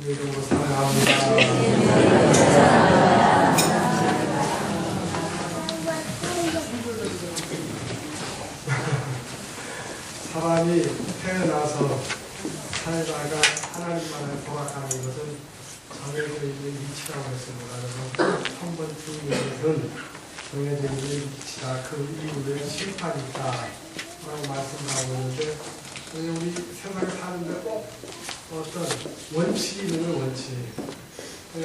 이름으로 사랑합니다. 사람이 태어나서 살다가 하나님만을 돌아가는 것은 정해져 있는 위치라고 했습니다. 그래서 한 번 죽는 정해져 있는 위치다. 그 이후에 심판이 있다 라고 말씀하고 있는데, 우리 세상에 사는데 꼭 어떤 원칙이 있는 원칙. 그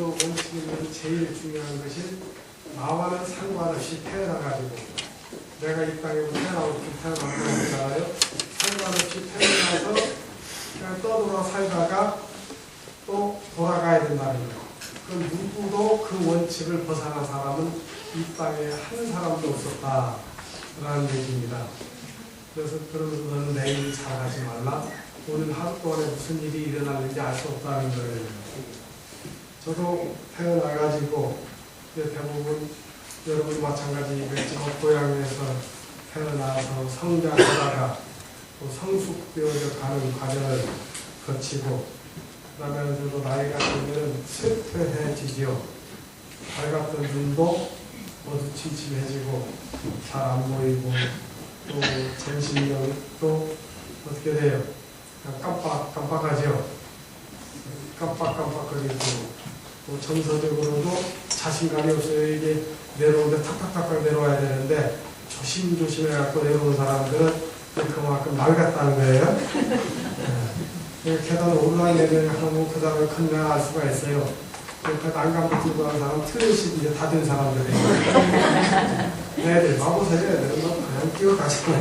원칙이면 제일 중요한 것이 나와는 상관없이 태어나가지고, 내가 이 땅에 태어나고 태어나고 있잖아요. 상관없이 태어나서 그냥 떠돌아 살다가 또 돌아가야 된다는 거예요. 그 누구도 그 원칙을 벗어난 사람은 이 땅에 한 사람도 없었다라는 얘기입니다. 그래서 그러면서 너는 내일 살아가지 말라. 오늘 하루 동안에 무슨 일이 일어나는지 알 수 없다는 거예요. 저도 태어나가지고 대부분 여러분 마찬가지겠지만 고향에서 태어나서 성장하다가 또 성숙되어져 가는 과정을 거치고, 그 다음에 저도 나이가 들면 쇠퇴해지지요. 밝았던 눈도 어두침침해지고 잘 안 보이고, 또 정신력도 어떻게 돼요? 깜빡깜빡하죠. 깜빡깜빡거리고, 또 정서적으로도 자신감이 없어요. 이게 내려오는데 탁탁탁탁 내려와야 되는데 조심조심해갖고 내려오는 사람들은 그만큼 낡았다는 거예요. 계단 올라내면 하면 그 다음에 큰일 알 수가 있어요. 그 난간부 들고 가는 사람은 트릇이 이제 다 된 사람들이에요. 네들 마보세요. 애들은 그냥 뛰어가시면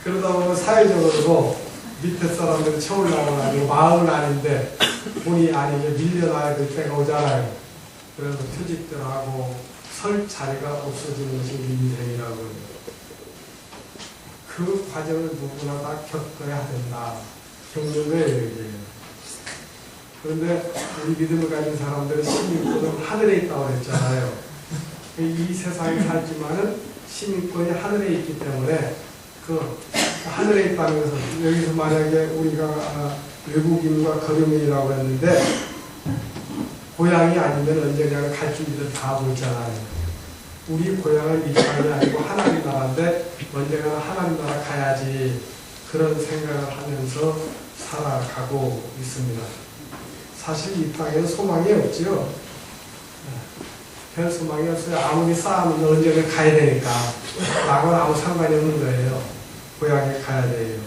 그러다 보면 사회적으로도 밑에 사람들이 쳐올라오고 마음은 아닌데 본이 아니게 밀려나야 될 때가 오잖아요. 그래서 퇴직들하고 설 자리가 없어지는 것이 인생이라고 해요. 그 과정을 누구나 다 겪어야 된다. 겪는 거예요, 이게. 그런데 우리 믿음을 가진 사람들은 시민권은 하늘에 있다고 그랬잖아요. 이 세상에 살지만은 시민권이 하늘에 있기 때문에 그 하늘에 있다는 것은, 여기서 만약에 우리가 외국인과 거류민이라고 했는데 고향이 아니면 언젠가는 갈 준비를 다 하고 있잖아요. 우리 고향은 이 땅이 아니고 하나님 나라인데 언젠가는 하나님 나라 가야지, 그런 생각을 하면서 살아가고 있습니다. 사실 이 땅에는 소망이 없지요. 별 소망이 없어요. 아무리 쌓으면 언젠가 가야 되니까. 나하고는 아무 상관이 없는 거예요. 고향에 가야 돼요.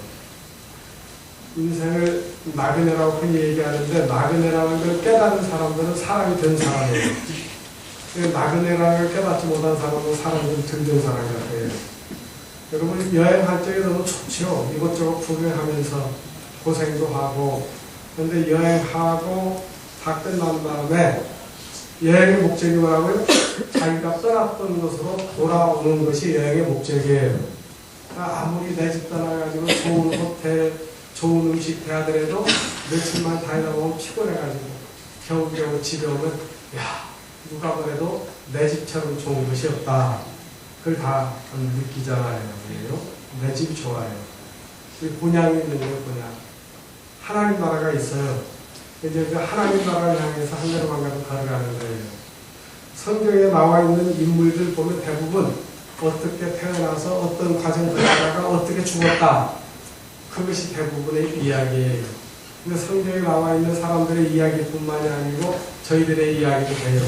인생을 나그네라고 흔히 얘기하는데, 나그네라는 걸 깨달은 사람들은 사람이 된 사람이에요. 나그네라는 걸 깨닫지 못한 사람은 사람이 좀 덜 된 사람 같아요. 여러분 여행할 적에 너무 좋죠. 이것저것 구경하면서 고생도 하고. 그런데 여행하고 다 끝난 다음에 여행의 목적이 뭐라고요? 자기가 떠났던 곳으로 돌아오는 것이 여행의 목적이에요. 아무리 내 집 떠나가지고 좋은 호텔, 좋은 음식 대하더라도 며칠만 다니다 보면 피곤해가지고 겨우겨우 집에 오면, 야, 누가 그래도 내 집처럼 좋은 것이 없다. 그걸 다 느끼잖아요. 내 집이 좋아요. 본향이 있는 거예요, 본향. 하나님 나라가 있어요. 이제 하나님 나라를 향해서 한 걸음 한 걸음 걸어가는 거예요. 성경에 나와 있는 인물들 보면 대부분 어떻게 태어나서 어떤 과정을 거쳐다가 어떻게 죽었다. 그것이 대부분의 이야기예요. 근데 성경에 나와 있는 사람들의 이야기뿐만이 아니고 저희들의 이야기도 돼요.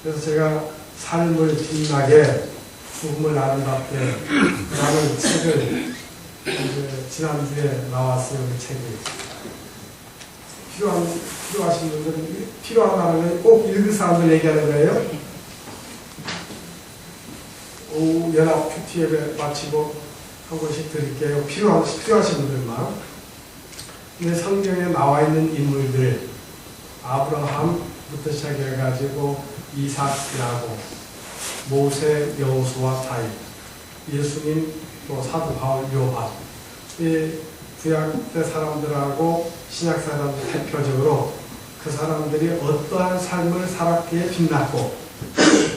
그래서 제가 삶을 빛나게 죽음을 아름답게 라는 책을 지난주에 나왔어요. 그 책이. 필요하신 분들은, 필요하다는 건 꼭 읽을 사람들 얘기하는 거예요. 오후 연합 큐티앱에 마치고 한 권씩 드릴게요. 필요하신 분들만. 근데 성경에 나와 있는 인물들, 아브라함부터 시작해가지고 이삭, 야곱, 모세, 여호수아, 다윗, 예수님, 또 사도 바울, 요한, 이 구약 때 사람들하고 신약 사람들 대표적으로 그 사람들이 어떠한 삶을 살았기에 빛났고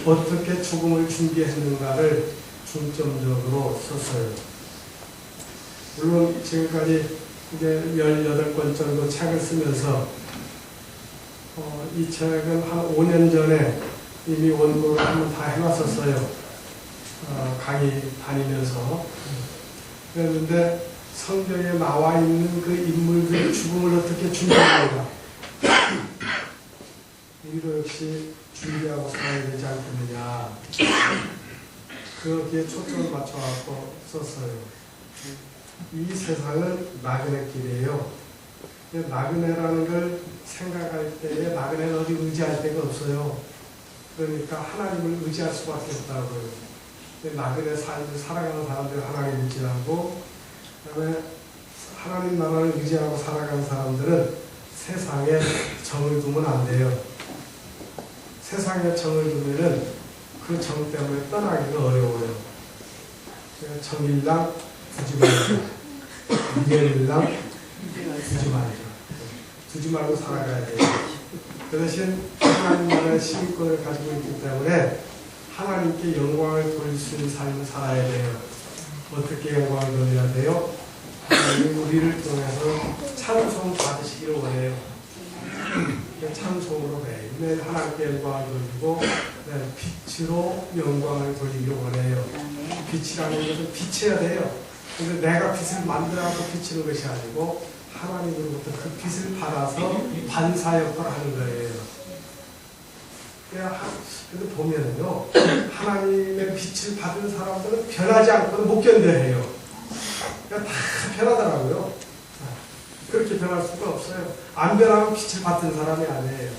어떻게 죽음을 준비했는가를 중점적으로 썼어요. 물론 지금까지 이제 18권 정도 책을 쓰면서 이 책은 한 5년 전에 이미 원고를 한번 다 해놨었어요. 강의 다니면서. 그랬는데 성경에 나와 있는 그 인물들의 죽음을 어떻게 준비합니까? 우리도 역시 준비하고 살아야 되지 않겠느냐. 거기에 초점을 맞춰갖고 썼어요. 이 세상은 나그네 길이에요. 나그네라는 걸 생각할 때에 나그네는 어디 의지할 데가 없어요. 그러니까 하나님을 의지할 수밖에 없다고요. 나그네 삶을 살아가는 사람들은 하나님 의지하고, 그 다음에 하나님 나라를 의지하고 살아가는 사람들은 세상에 정을 두면 안 돼요. 세상에 정을 두면은 그 정 때문에 떠나기가 어려워요. 정일랑 두지 말자. 미련일랑 두지 말자. 두지 말고 살아가야 돼요. 그 대신 하나님 나라의 시민권을 가지고 있기 때문에 하나님께 영광을 돌릴 수 있는 삶을 살아야 돼요. 어떻게 영광을 돌려야 돼요? 하나님이 우리를 통해서 찬송 받으시기를 원해요. 찬송으로 매일 하나님께 영광을 돌리고 빛으로 영광을 돌리기를 원해요. 빛이라는 것은 빛이어야 돼요. 근데 내가 빛을 만들어서 비치는 것이 아니고 하나님으로부터 그 빛을 받아서 반사 역할을 하는 거예요. 그래서 보면요, 하나님의 빛을 받은 사람들은 변하지 않고는 못 견뎌해요. 다 변하더라고요. 그렇게 변할 수가 없어요. 안 변하면 빛을 받은 사람이 아니에요.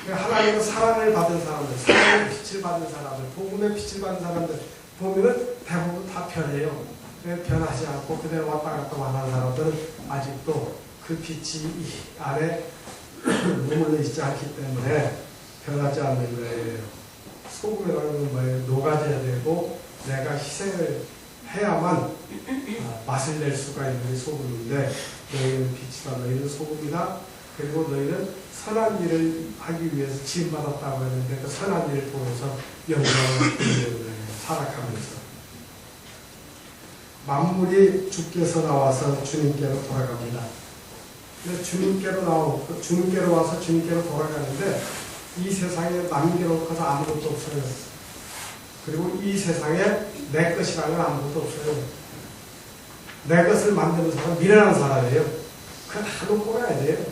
하나님의 사랑을 받은 사람들, 사랑의 빛을 받은 사람들, 복음의 빛을 받은 사람들 보면은 대부분 다 변해요. 변하지 않고 그대로 왔다 갔다 하는 사람들은 아직도 그 빛이 이 안에 머물러 있지 않기 때문에 변하지 않는 거예요. 소금이라는 건 뭐예요? 녹아져야 되고 내가 희생을 해야만 맛을 낼 수가 있는 게 소금인데, 너희는 빛이다, 너희는 소금이다. 그리고 너희는 선한 일을 하기 위해서 지음받았다고 했는데 그 선한 일을 통해서 영광을 얻는 거예요. 살아가면서. 만물이 주께서 나와서 주님께로 돌아갑니다. 근데 주님께로 와서 주님께로 돌아가는데 이 세상에 남겨놓고서 아무것도 없어요. 그리고 이 세상에 내 것이라는 건 아무것도 없어요. 내 것을 만드는 사람은 미련한 사람이에요. 그거 다 놓고 가야 돼요.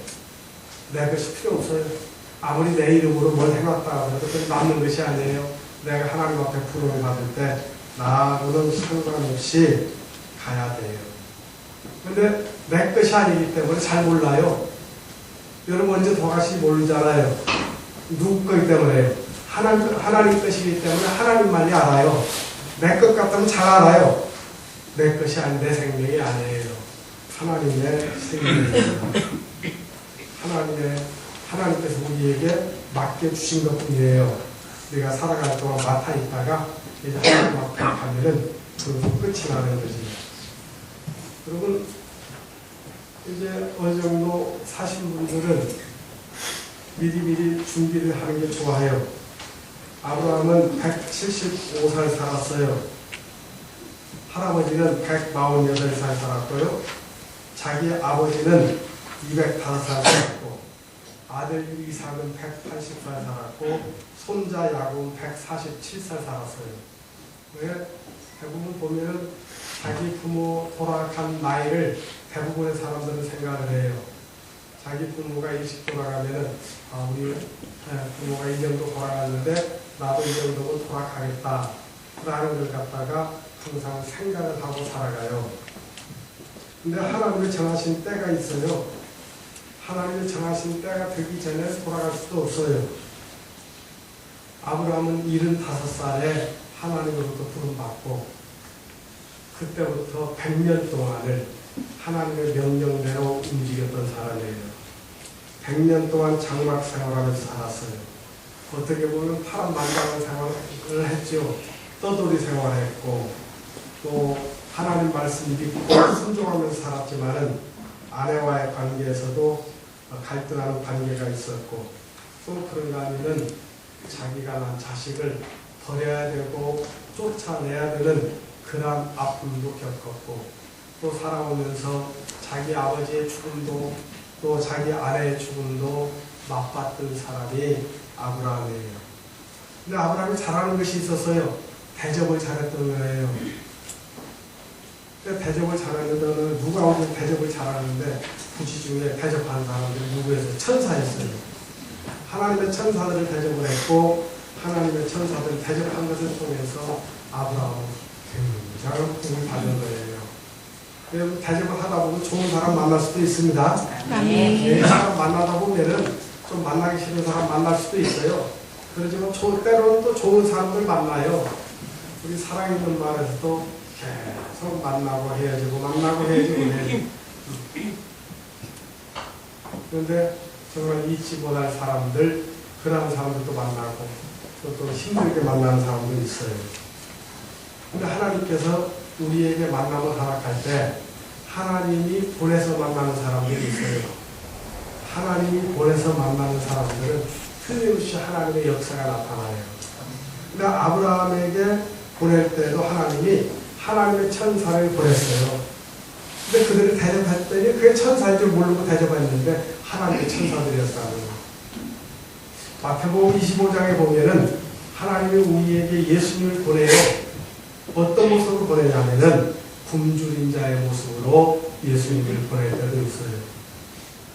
내 것이 필요 없어요. 아무리 내 이름으로 뭘 해놨다 해도 그건 남는 것이 아니에요. 내가 하나님 앞에 부름을 받을 때 나하고는 상관없이 가야 돼요. 근데 내 것이 아니기 때문에 잘 몰라요. 여러분 언제 돌아가시 모르잖아요. 누구 거기 때문에요. 하나님 것이기 때문에 하나님만이 알아요. 내 것 같으면 잘 알아요. 내 것이 아닌 내 생명이 아니에요. 하나님의 생명입니다. 하나님께서 우리에게 맡겨주신 것 뿐이에요. 우리가 살아갈 동안 맡아 있다가 이제 하나님 앞에 가면은 그것도 끝이 나는 거지. 여러분, 이제 어느 정도 사신 분들은 미리미리 준비를 하는 게 좋아요. 아브라함은 175살 살았어요. 할아버지는 148살 살았고요. 자기 아버지는 205살 살았고, 아들 이삭은 180살 살았고, 손자 야곱은 147살 살았어요. 왜? 대부분 보면은 자기 부모 돌아간 나이를 대부분의 사람들은 생각을 해요. 자기 부모가 일찍 돌아가면은 우리 부모가 이 정도 돌아갔는데 나도 이 정도면 돌아가겠다 라는 걸 갖다가 항상 생각을 하고 살아가요. 근데 하나님이 정하신 때가 있어요. 하나님이 정하신 때가 되기 전에 돌아갈 수도 없어요. 아브라함은 75살에 하나님으로부터 부름받고 그때부터 100년 동안을 하나님의 명령대로 움직였던 사람이에요. 100년 동안 장막 생활하면서 살았어요. 어떻게 보면 파란만장한 생활을 했죠. 떠돌이 생활했고 또 하나님 말씀 믿고 순종하면서 살았지만은 아내와의 관계에서도 갈등하는 관계가 있었고 또 그런가 하면은 자기가 낳은 자식을 버려야 되고 쫓아내야 되는 그러한 아픔도 겪었고 또 살아오면서 자기 아버지의 죽음도 또 자기 아내의 죽음도 맞받던 사람이 아브라함이에요. 근데 아브라함이 잘하는 것이 있었어요. 대접을 잘했던 거예요. 대접을 잘했는데 누가 오면 대접을 잘하는데 부지 중에 대접한 사람들이 누구였어요? 천사였어요. 하나님의 천사들을 대접을 했고 하나님의 천사들을 대접한 것을 통해서 아브라함은 굉장한 복을 받은 거예요. 여러분 대접을 하다 보면 좋은 사람 만날 수도 있습니다. 네, 사람 만나다 보면은 좀 만나기 싫은 사람 만날 수도 있어요. 그렇지만 때로는 또 좋은 사람들 만나요. 우리 살아있는 말에서도 계속 만나고 헤어지고 만나고 헤어지고 그런데 정말 잊지 못할 사람들, 그런 사람들도 만나고 또 힘들게 만나는 사람도 있어요. 근데 하나님께서 우리에게 만남을 허락할 때 하나님이 보내서 만나는 사람들이 있어요. 하나님이 보내서 만나는 사람들은 틀림없이 하나님의 역사가 나타나요. 근데 아브라함에게 보낼 때도 하나님이 하나님의 천사를 보냈어요. 근데 그들을 대접했더니 그게 천사인 줄 모르고 대접했는데 하나님의 천사들이었다는 거예요. 마태복음 25장에 보면은 하나님이 우리에게 예수님을 보내요. 어떤 모습으로 보내냐면은 굶주린 자의 모습으로 예수님을 보낼 때도 있어요.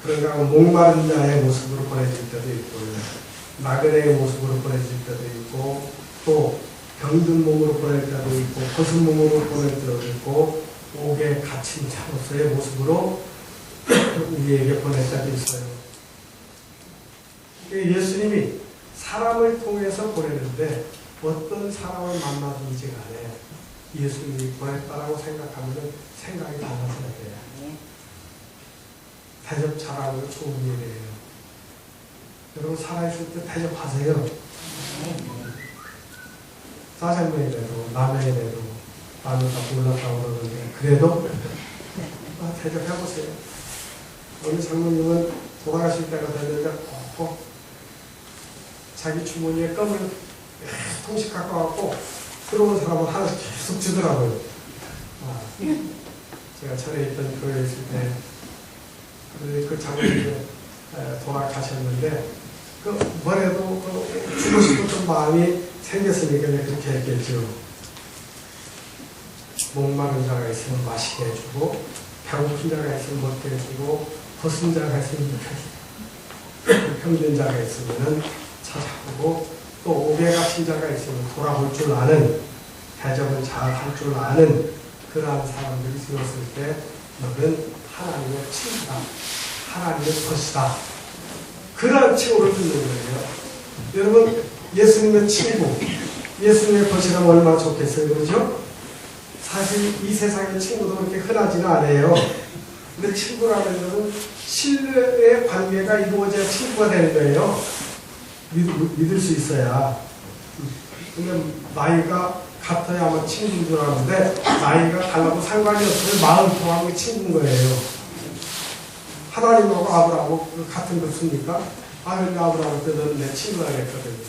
그러니까 목마른 자의 모습으로 보내질 때도 있고요. 나그네의 모습으로 보내질 때도 있고 또 병든 몸으로 보낼 때도 있고 벗은 몸으로 보낼 때도 있고 옥에 갇힌 자로서의 모습으로 우리에게 보낼 때도 있어요. 예수님이 사람을 통해서 보내는데 어떤 사람을 만나든지 간에 예수님이 보냈다라고 생각하면 생각이 달라져야 돼요. 대접 잘하는 거 좋은 일이에요. 여러분 살아있을 때 대접하세요. 짜장면이라도 라면이라도 라면 다 골랐다고 그러는데 그래도 대접해보세요. 어느 장로님은 돌아가실 때가 됐는데 꼭 자기 주머니에 껌을 통씩 갖고 왔고 들어오는 사람은 하나씩 계속 주더라고요. 제가 전에 있던 교회에 있을 때 그 장로님이 돌아가셨는데 뭐래도 주고 싶었던 마음이 생겼으니까 그렇게 했겠죠. 목마른 자가 있으면 마시게 해주고 배고픈 자가 있으면 먹게 해주고 벗은 자가 있으면 병든 자가 있으면 찾아보고 또 옥에 갇힌 자가 있으면 돌아볼 줄 아는 대접을 잘 할 줄 아는 그러한 사람들이 되었을 때 너는 하나님의 친구다. 하나님의 것이다. 그런 칭호를 듣는 거예요. 여러분 예수님의 친구, 예수님의 것이라면 얼마나 좋겠어요. 그렇죠? 사실 이 세상의 친구도 그렇게 흔하지는 않아요. 근데 친구라는 것은 신뢰의 관계가 이루어져야 친구가 되는 거예요. 믿을 수 있어야. 근데 나이가 같아야만 친구인 줄 아는데 나이가 달라도 상관이 없으면 마음 통하는 게 친구인 거예요. 하나님하고 아브라함하고 같은 거 씁니까? 근데 아브라함한테 너는 내 친구라 그랬거든요.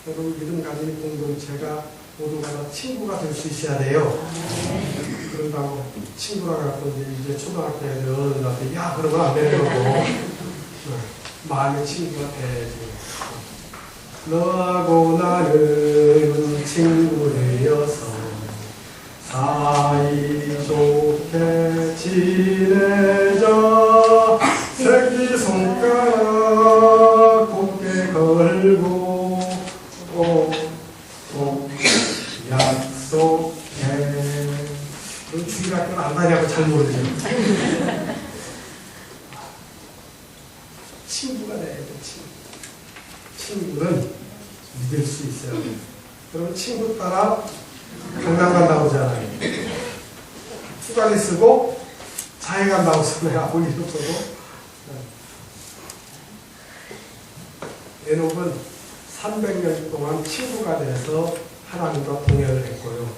여러분 믿음 가진 공동체가 모두가 다 친구가 될 수 있어야 돼요. 그런다고 친구라 갖고 이제 초등학교 애들 어른한테 야 그러면 안 되는 거고 마음의 친구가 돼야지. 너하고 나는 친구 되어서 사이좋게 지내자. 새끼손가락 곱게 걸고 약속해. 주일학교는 안 다니고 잘 모르죠. 친구가 돼야 돼. 친구는 믿을 수 있어요. 그럼 친구 따라 강남 간다고 하잖아요. 휴가를 쓰고 자해 간다고 쓰면 아무 일 없어도. 에녹은 300년 동안 친구가 돼서 하나님과 동행을 했고요.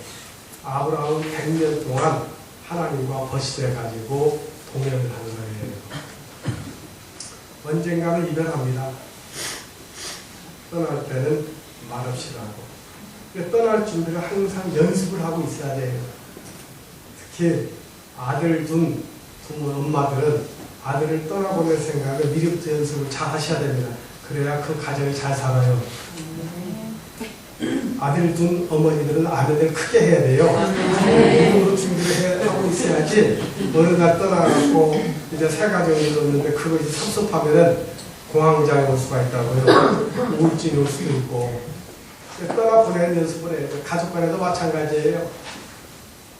아브라함은 100년 동안 하나님과 거시돼 가지고 동행을 하는 거예요. 언젠가는 이별합니다. 떠날 때는 말없이 가고. 떠날 준비를 항상 연습을 하고 있어야 돼요. 특히 아들 둔 부모, 엄마들은 아들을 떠나보낼 생각을 미리부터 연습을 잘 하셔야 됩니다. 그래야 그 가정이 잘 살아요. 아들 둔 어머니들은 아들을 크게 해야 돼요. 몸으로 준비를 하고 있어야지 어느 날 떠나갖고 이제 새 가정이 있었는데 그거 이제 섭섭하면은 공황장애 올 수가 있다고요. 우울증이 올 수도 있고. 떠나보내는 연습을 해야 돼요. 가족 간에도 마찬가지예요.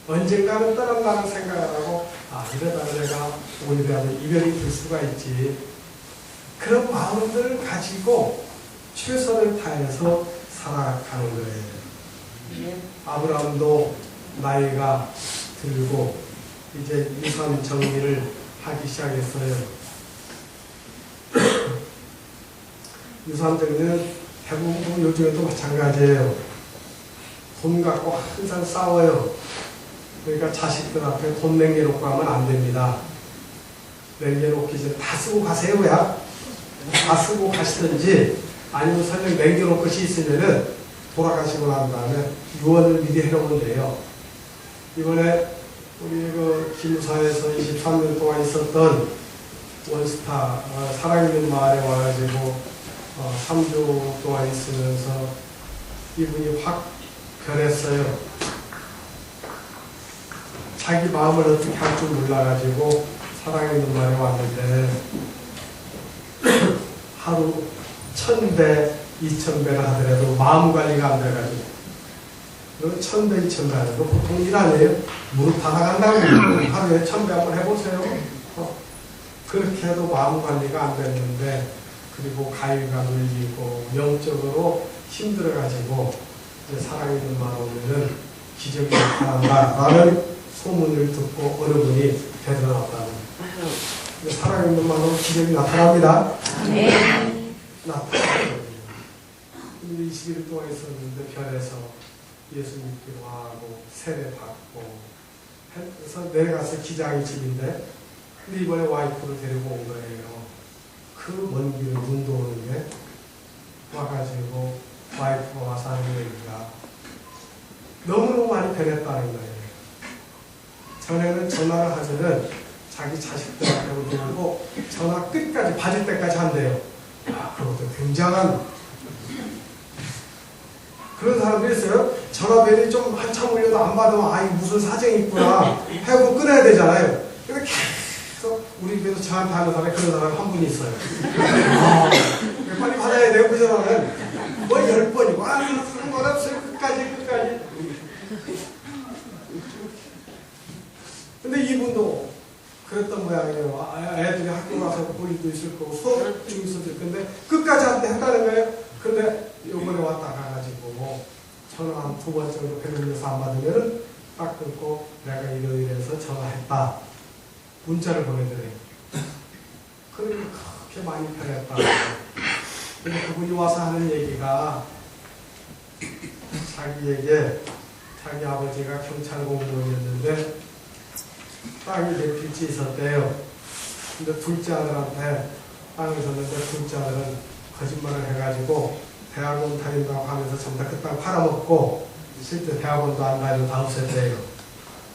언젠가는 떠난다는 생각을 하고 이러다가 내가 오히려 이별이 될 수가 있지. 그런 마음들을 가지고 최선을 다해서 살아가는 거예요. 아브라함도 나이가 들고 이제 유산 정리를 하기 시작했어요. 유산 정리는 대부분 요즘에도 마찬가지예요. 돈 갖고 항상 싸워요. 그러니까 자식들 앞에 돈 남겨놓고 하면 안 됩니다. 남겨놓기 전에 다 쓰고 가세요. 야. 다 쓰고 가시든지 아니면 설령 남겨놓을 것이 있으면은 돌아가시고 난 다음에 유언을 미리 해놓으면 돼요. 이번에 우리 그 기무사에서 23년 동안 있었던 원스타 살아있는 마을에 와가지고 3주 동안 있으면서 이분이 확 변했어요. 자기 마음을 어떻게 할 줄 몰라가지고 살아있는 마을에 왔는데 하루 1000배, 2000배를 하더라도 마음 관리가 안 돼가지고 1000배, 2000배 하는 거 보통 일 아니에요? 무릎 다 나간다고 하루에 1000배 한번 해보세요. 그렇게 해도 마음 관리가 안 됐는데 그리고 가위가 눌리고 영적으로 힘들어가지고 이제 살아있는 마음에 오면은 기적이 나타난다라는 소문을 듣고 어느 분이 되돌아왔다는 살아있는 마음으로 기적이 나타납니다. 네. 나타나거든요. 20일 동안 있었는데 별에서 예수 믿기로 하고 세례 받고 해서 내려가서 기장이 집인데 근데 이번에 와이프를 데리고 온 거예요. 그 먼 길을 눈도 오는데 와가지고 와이프가 와서 하는 얘기가 너무너무 많이 변했다는 거예요. 전에는 전화를 하면은 자기 자식들한테 오고 전화 끝까지 받을 때까지 한대요. 그것도 굉장한 그런 사람들이 있어요. 전화벨이 좀 한참 울려도 안 받으면 무슨 사정이 있구나 하고 끊어야 되잖아요. 근데 계속 우리 집에서 저한테 하는 사람이 그런 사람이 한 분이 있어요. 빨리 받아야 돼요. 그 전화는 뭐 10번이고 그런 건 없어요. 끝까지 근데 이분도 그랬던 모양이에요. 애들이 학교 가서 볼 일도 있을 거고 수업 중 있었을 건데 끝까지 한다는 거예요. 근데 요번에 왔다 가가지고 전화 한 2번 정도 배불려서 안 받으면은 딱 끊고 내가 이러이러해서 전화했다. 문자를 보내드려요. 그러니까 그렇게 많이 변했다. 근데 그분이 와서 하는 얘기가 자기에게 자기 아버지가 경찰 공무원이었는데 땅이 4필지 있었대요. 근데 둘째 아들한테 땅을 줬는데 둘째 아들은 거짓말을 해가지고 대학원 다닌다고 하면서 전부 다 그 땅 팔아먹고 실제 대학원도 안 다니고 다 없앴대요.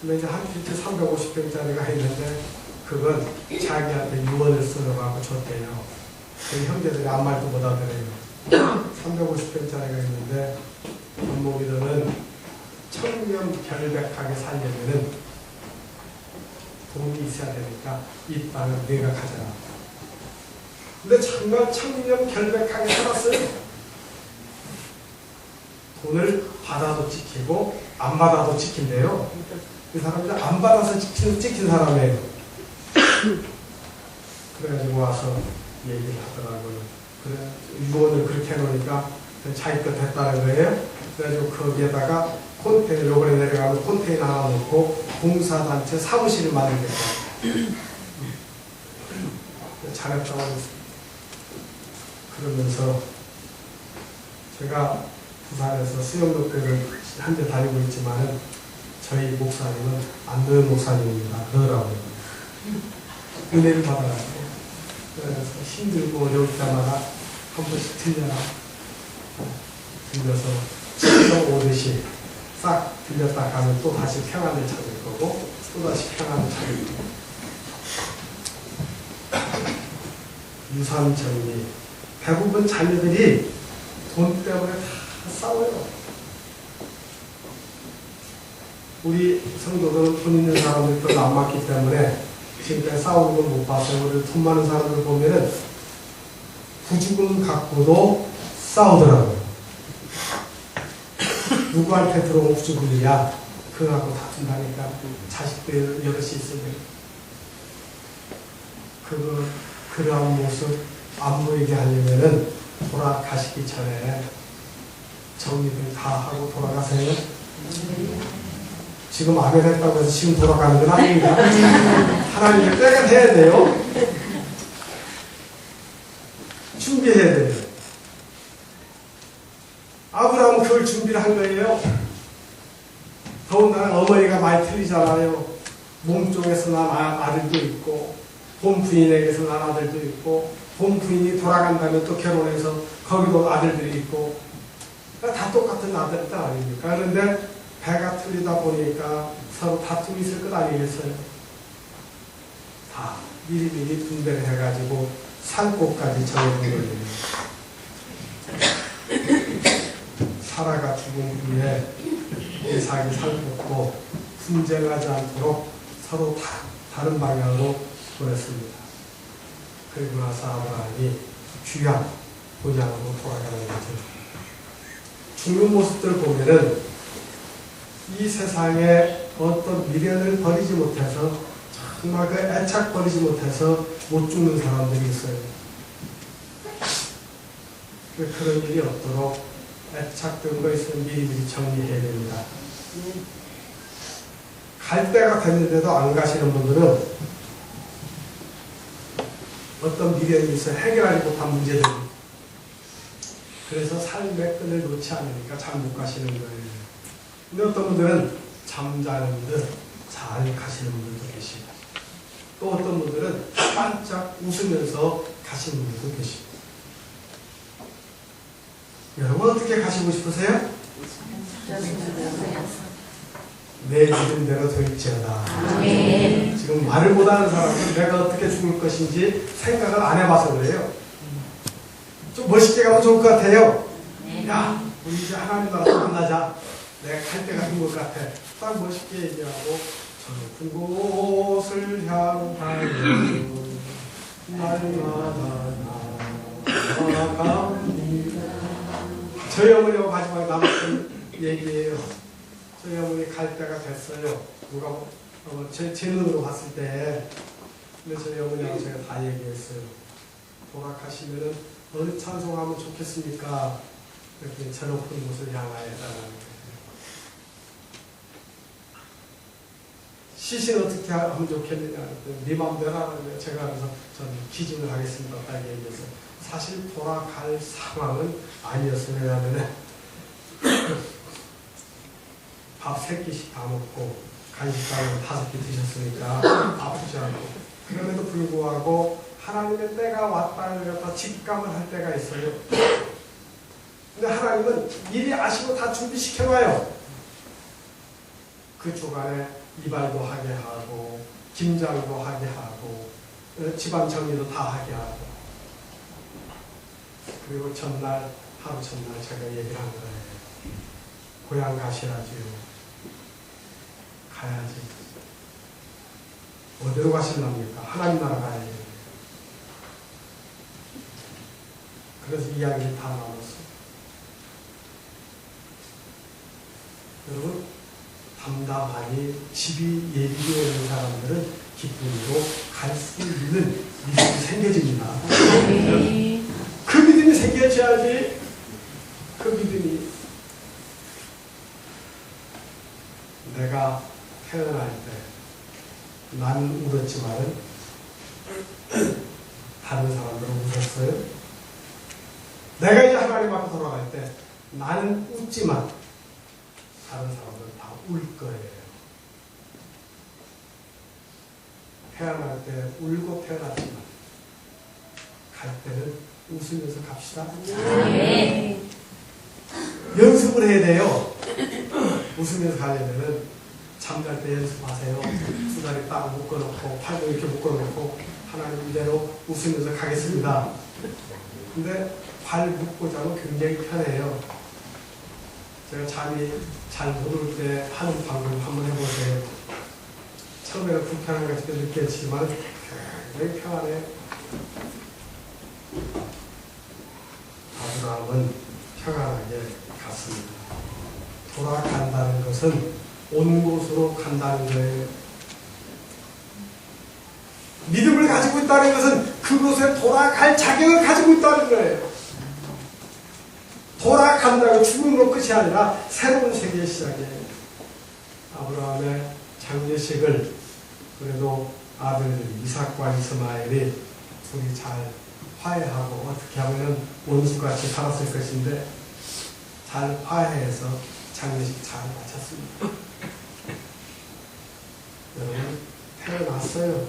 근데 이제 한 필지 350평짜리가 있는데 그건 자기한테 유언을 써가지고 줬대요. 그 형제들이 아무 말도 못 하더래요. 350평짜리가 있는데 건목이들은 청렴결백하게 살려면은 돈이 있어야 되니까 이 땅을 내가 가져라. 근데 정말 청렴결백하게 살았어요. 돈을 받아도 지키고 안 받아도 지킨대요. 그 사람들 안 받아서 지킨 사람이에요. 그래가지고 와서 얘기를 하더라고요. 그래 유언을 그렇게 해놓으니까 자기 것 했다는 거예요. 그래가지고 거기에다가 컨테이너, 요번에 내려가면 컨테이너 하나 놓고 봉사단체 사무실을 만들겠다. 잘했다고 그러면서 제가 부산에서 수영역대를 현재 다니고 있지만은 저희 목사님은 안도현 목사님입니다. 그러더라고요. 은혜를 받아가지고 그래서 힘들고 어려울 때마다 한 번씩 들려라. 들려서 7도 오듯이 싹 들렸다 가면 또 다시 평안을 찾을 거고 또다시 평안을 찾는 유산 정리. 대부분 자녀들이 돈 때문에 다 싸워요. 우리 성도들은 돈 있는 사람들이 별로 안 많기 때문에 지금까지 싸우는 걸 못 봤어요. 우리 돈 많은 사람들 보면은 부죽음 갖고도 싸우더라고요. 누구한테 들어온 부죽음이야? 그거 갖고 다툰다니까. 자식들 여럿이 있으면. 그러한 모습 안 보이게 하려면은 돌아가시기 전에 정리를 다 하고 돌아가세요. 지금 아멘 했다고 해서 지금 돌아가는 건 아닙니다. 하나님의 때가 돼야 돼요. 준비해야 돼요. 아브라함은 그걸 준비를 한 거예요. 더군다나 어머니가 많이 틀리잖아요. 몸쪽에서 난 아들도 있고 본 부인에게서 난 아들도 있고 본 부인이 돌아간다면 또 결혼해서 거기도 아들들이 있고 다 똑같은 아들들 아닙니까? 그런데 배가 틀리다 보니까 서로 다툼이 있을 것 아니겠어요? 다 미리미리 분배를 해가지고 살 곳까지 정해둔 거예요. 사라가 죽은 후에 이삭이 살폈고 분쟁하지 않도록 서로 다른 방향으로 보냈습니다. 그리고 나서 아브라함이 귀한 본향으로 돌아가는 거죠. 죽는 모습들 보면은 이 세상에 어떤 미련을 버리지 못해서 정말 그 애착 버리지 못해서 못 죽는 사람들이 있어요. 그런 일이 없도록 애착된 거 있으면 미리미리 정리해야 됩니다. 갈 때가 됐는데도 안 가시는 분들은 어떤 미련이 있어 해결하지 못한 문제들. 그래서 삶의 끈을 놓지 않으니까 잘 못 가시는 거예요. 근데 어떤 분들은 잠자는 듯 잘 가시는 분들도 계시고 또 어떤 분들은 반짝 웃으면서 가시는 분들도 계시고. 여러분 어떻게 가시고 싶으세요? 내 믿음대로 될지어다. 네. 지금 말을 못하는 사람은 내가 어떻게 죽을 것인지 생각을 안 해봐서 그래요. 좀 멋있게 가면 좋을 것 같아요. 야, 우리 이제 하나님 나라에서 만나자. 내가 갈 때가 된 것 같아. 딱 멋있게 얘기하고 저 높은 곳을 향하여 날마다 나아갑니다. 저희 어머니하고 마지막에 남았던 얘기예요. 저희 어머니 갈 때가 됐어요. 누가 제 눈으로 봤을 때. 근데 저희 어머니하고 제가 다 얘기했어요. 돌아가시면은 어느 찬송하면 좋겠습니까? 이렇게 저 높은 곳을 향하여 달라는 거예요. 시신 어떻게 하면 좋겠느냐? 네 맘대로 하는데 제가 그래서 저는 기증을 하겠습니다. 딱 얘기해서 사실 돌아갈 상황은 아니었어요. 왜냐하면 밥 3끼씩 다 먹고 간식빵을 5개 드셨으니까 아프지 않고 그럼에도 불구하고 하나님의 때가 왔다는 걸 직감을 할 때가 있어요. 근데 하나님은 미리 아시고 다 준비시켜놔요. 그 주간에 이발도 하게 하고 김장도 하게 하고 집안 정리도 다 하게 하고 그리고 전날 하루 전날 제가 얘기를 한 거예요. 고향 가시라지요. 가야지. 어디로 가실랍니까? 하나님 나라 가야지. 그래서 이야기를 다 나눴어요. 여러분 담담하니 집이 예비되어 있는 사람들은 기쁨으로 갈 수 있는 믿음이 생겨집니다. 네. 그 믿음이 생겨져야지. 그 믿음이 내가 태어날 때 나는 울었지만은 다른 사람들은 웃었어요. 내가 이제 하나님 앞에 돌아갈 때 나는 웃지만 다른 사람들은 다 울 거예요. 태어날 때 울고 태어났지만 갈 때는 웃으면서 갑시다. 네. 연습을 해야 돼요. 웃으면서 가려면은 잠잘 때 연습하세요. 두 다리 딱 묶어놓고 팔도 이렇게 묶어놓고 하나님 이대로 웃으면서 가겠습니다. 근데 발 묶고 자면 굉장히 편해요. 제가 잠이 잘 못 올 때 하는 방법 한번 해보세요. 처음에는 불편한 것 같이 느껴지지만 굉장히 편안해요. 아브라함은 평안하게 갔습니다. 돌아간다는 것은 온 곳으로 간다는 거예요. 믿음을 가지고 있다는 것은 그곳에 돌아갈 자격을 가지고 있다는 거예요. 돌아간다고 죽음으로 끝이 아니라 새로운 세계의 시작이에요. 아브라함의 장례식을 그래도 아들 이삭과 이스마엘이 둘이 잘 화해하고 어떻게 하면 원수같이 살았을 것인데 잘 화해해서 장례식 잘 마쳤습니다. 여러분 태어났어요.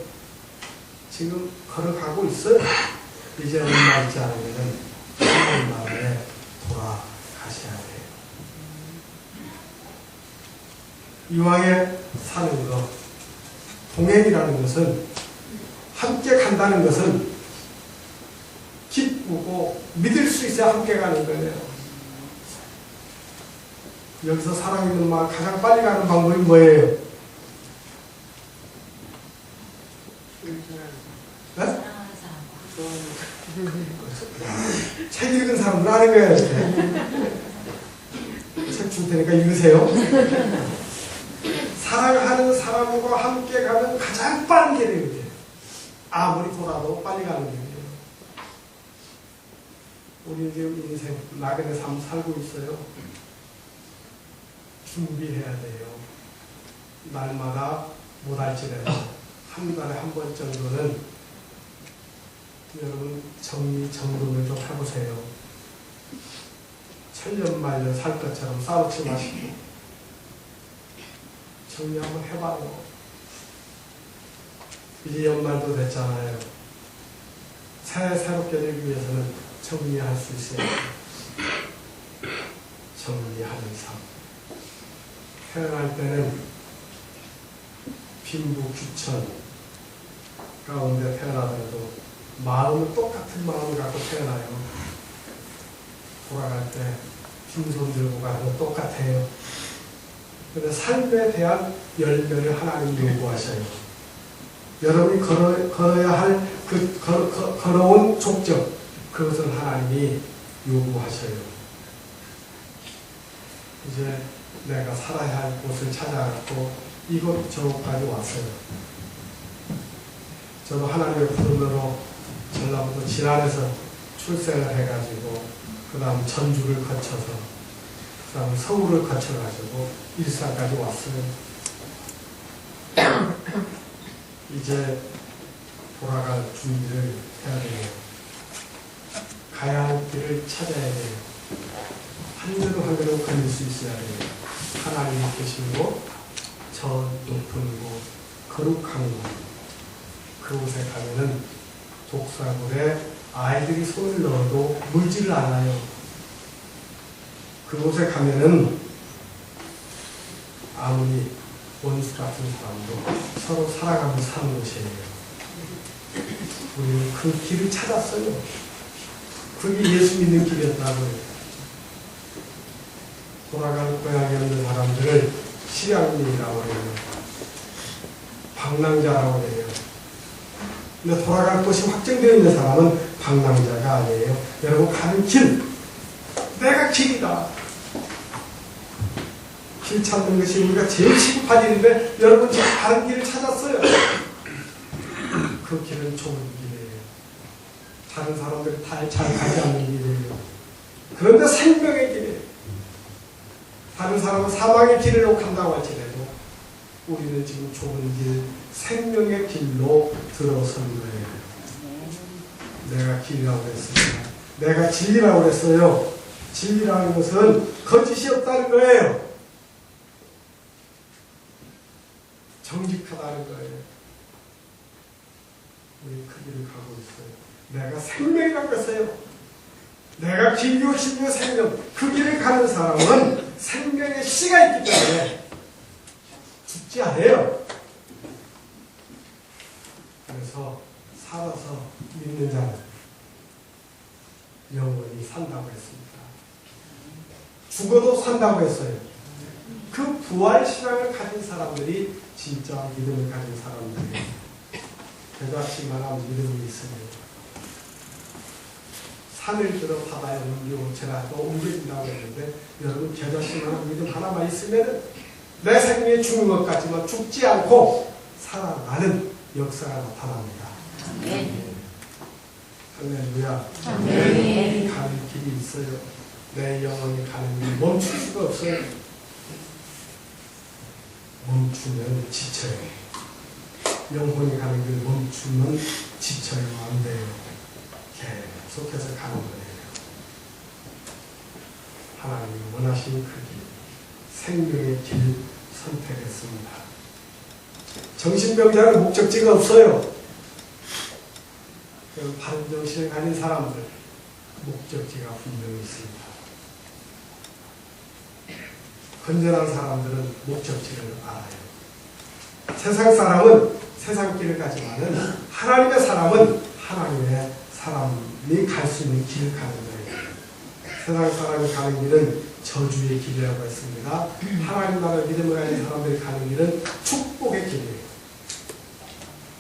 지금 걸어가고 있어요. 이제 얼마 있지 않으면 하나님 나라에 돌아가셔야 돼요. 이왕에 사는 것, 동행이라는 것은 함께 간다는 것은 기쁘고 믿을 수 있어야 함께 가는 거예요. 여기서 사랑 있는 마음 가장 빨리 가는 방법이 뭐예요? 네? 책 읽은 사람들 아는 거예요. 책 줄 테니까 읽으세요. 사랑하는 사람과 함께 가는 가장 빠른 길이에요. 아무리 돌아도 빨리 가는 길이에요. 우리 지금 인생 나그네 삶 살고 있어요. 준비해야 돼요. 날마다 못할지라도 한 달에 한 번 정도는 여러분 정리정돈을 좀 해보세요. 천년만년 살 것처럼 싸우지 마시고 정리 한번 해봐요. 이제 연말도 됐잖아요. 새롭게 되기 위해서는 정리할 수 있어요. 정리하는 삶. 태어날 때는 빈부귀천 가운데 태어나더라도 마음은 똑같은 마음을 갖고 태어나요. 돌아갈 때 빈손 들고 가는 건 똑같아요. 그런데 삶에 대한 열매를 하나님 요구하셔요. 여러분이 걸어야 할 걸어온 족적, 그것을 하나님이 요구하셔요. 이제 내가 살아야 할 곳을 찾아갔고 이곳 저곳까지 왔어요. 저도 하나님의 부름으로 전라북도 진안에서 출생을 해가지고 그 다음 전주를 거쳐서 그 다음 서울을 거쳐가지고 일산까지 왔어요. 이제 돌아갈 준비를 해야 돼요. 가야 할 길을 찾아야 돼요. 한 걸음 한 걸음 걸릴 수 있어야 돼요. 하나님이 계시고 저 높은 곳, 거룩한 곳, 그곳에 가면은 독사굴에 아이들이 손을 넣어도 물지를 않아요. 그곳에 가면은 아무리 원수 같은 사람도 서로 살아가면서 사는 곳이에요. 우리는 그 길을 찾았어요. 그게 예수 믿는 길이었다고요. 돌아갈 고향이 없는 사람들을 실향민이라고 해요. 방랑자라고 해요. 근데 돌아갈 곳이 확정되어 있는 사람은 방랑자가 아니에요. 여러분 가는 길, 내가 길이다. 길 찾는 것이 우리가 제일 시급한 일인데 여러분 지금 다른 길을 찾았어요. 그 길은 좁은 길이에요. 다른 사람들이 잘 가지 않는 길이에요. 그런데 생명의 길이에요. 다른 사람은 사망의 길로 간다고 할지라도 우리는 지금 좁은 길, 생명의 길로 들어선 거예요. 내가 길이라고 했습니다. 내가 진리라고 했어요. 진리라는 것은 거짓이 없다는 거예요. 정직하다는 거예요. 우리 그 길을 가고 있어요. 내가 생명이라고 했어요. 내가 길이요 진리요 생명, 그 길을 가는 사람은 생명의 씨가 있기 때문에 죽지 않아요. 그래서 살아서 믿는 자는 영원히 산다고 했습니다. 죽어도 산다고 했어요. 그 부활 신앙을 가진 사람들이 진짜 믿음을 가진 사람들이에요. 대답지만한 믿음이 있으면 산을 들어 바다에 옮겨오체라 또 옮겨진다고 했는데 여러분 대답지만한 믿음 하나만 있으면 내 생명에 죽는 것 같지만 죽지 않고 살아나는 역사가 나타납니다. 할렐루야. 아멘. 가는 길이 있어요. 내 영혼이 가는 길 멈출 수가 없어요. 멈추면 지쳐요. 영혼이 가는 길 멈추면 지쳐요. 안 돼요. 계속해서 가는 거예요. 하나님이 원하시는 그 길, 생명의 길 선택했습니다. 정신병자는 목적지가 없어요. 바른 정신을 가진 사람들 목적지가 분명히 있습니다. 건전한 사람들은 목적지를 알아요. 세상 사람은 세상 길을 가지만은 하나님의 사람은 하나님의 사람이 갈 수 있는 길을 가는 거예요. 세상 사람이 가는 길은 저주의 길이라고 했습니다. 하나님 나라의 믿음을 가진 사람들이 가는 길은 축복의 길이에요.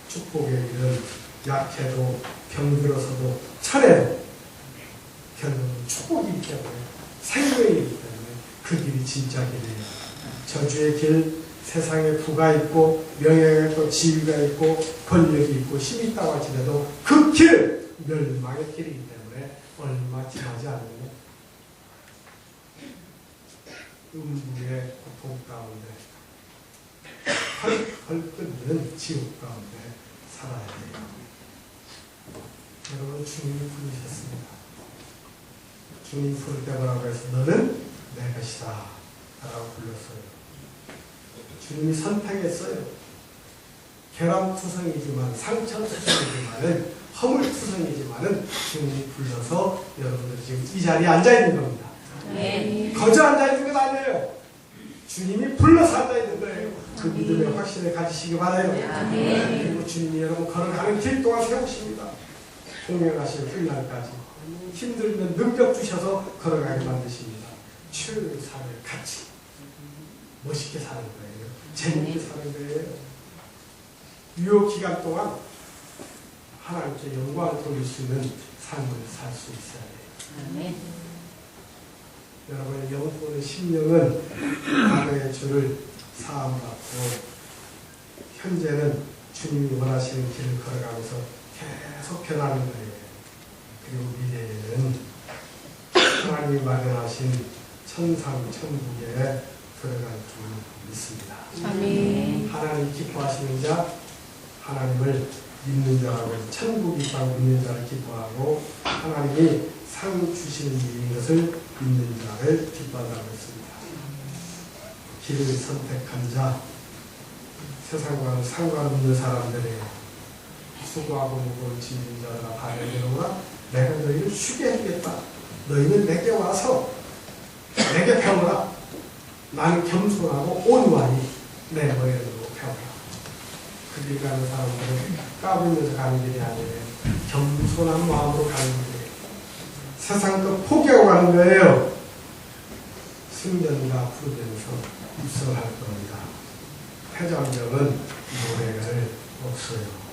축복의 길은 약해도 병들어서도 차례로 결국은 축복이기 때문에 생명이기 때문에 그 길이 진짜 길이에요. 저주의 길, 세상에 부가 있고 명예가 있고 지위가 있고 권력이 있고 힘이 있다고 할지라도 그 길, 멸망의 길이기 때문에 얼마 지나지 않으면 음부의 고통 가운데 헐 끓는 지옥 가운데 살아야 돼요. 여러분 주님이 부르셨습니다. 주님 부를 때 뭐라고 해서 너는 내 것이다 라고 불렀어요. 주님이 선택했어요. 계란투성이지만 상처투성이지만은 허물투성이지만은 주님이 불러서 여러분들이 지금 이 자리에 앉아있는 겁니다. 네. 거저 앉아있는 건 아니에요. 주님이 불러서 앉아있는 거예요. 그 믿음의 확신을 가지시기 바라요. 네. 그리고 주님이 여러분 걸어가는 길 동안 세우십니다. 공연하시는 끝날까지 힘들면 능력 주셔서 걸어가게 만드십니다. 최후의 삶을 같이 멋있게 사는 거예요. 재밌게 사는 거예요. 유효 기간 동안 하나님께 영광을 돌릴 수 있는 삶을 살 수 있어야 돼요. 아멘. 여러분의 영혼의 심령은 과거의 죄를 사함받고 현재는 주님이 원하시는 길을 걸어가면서 계속 변하는 거예요. 그리고 미래에는 하나님이 마련하신 천상 천국에 들어갈 줄 믿습니다. 아멘. 하나님 기뻐하시는 자, 하나님을 믿는 자라고 해서 천국 있다고 믿는 자를 기뻐하고 하나님이 상 주시는 일인 것을 믿는 자를 기뻐한다고 했습니다. 길을 선택한 자, 세상과는 상관없는 사람들이에요. 수고하고 무거운 짐진 자들아 다 내려오라. 내가 너희를 쉬게 해주겠다. 너희는 내게 와서 내게 배우라. 나는 겸손하고 온유하니 내 너희를 배우라. 그 길 가는 사람들은 까불면서 가는 길이 아니에요. 겸손한 마음으로 가는 길이에요. 세상 것 포기하고 가는 거예요. 승전과 부르면서 입성할 겁니다. 회장적은 노래를 없어요.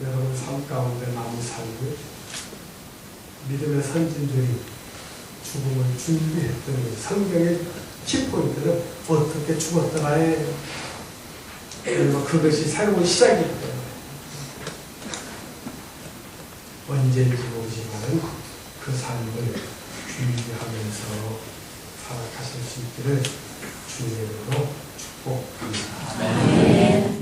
여러분 삶 가운데 남은 삶을 믿음의 선진들이 죽음을 준비했더니 성경의 키포인트는 어떻게 죽었더라예요. 그리고 그것이 새로운 시작이기 때문에 언제인지 모르지만 그 삶을 준비하면서 살아가실 수 있기를 주님으로 축복합니다.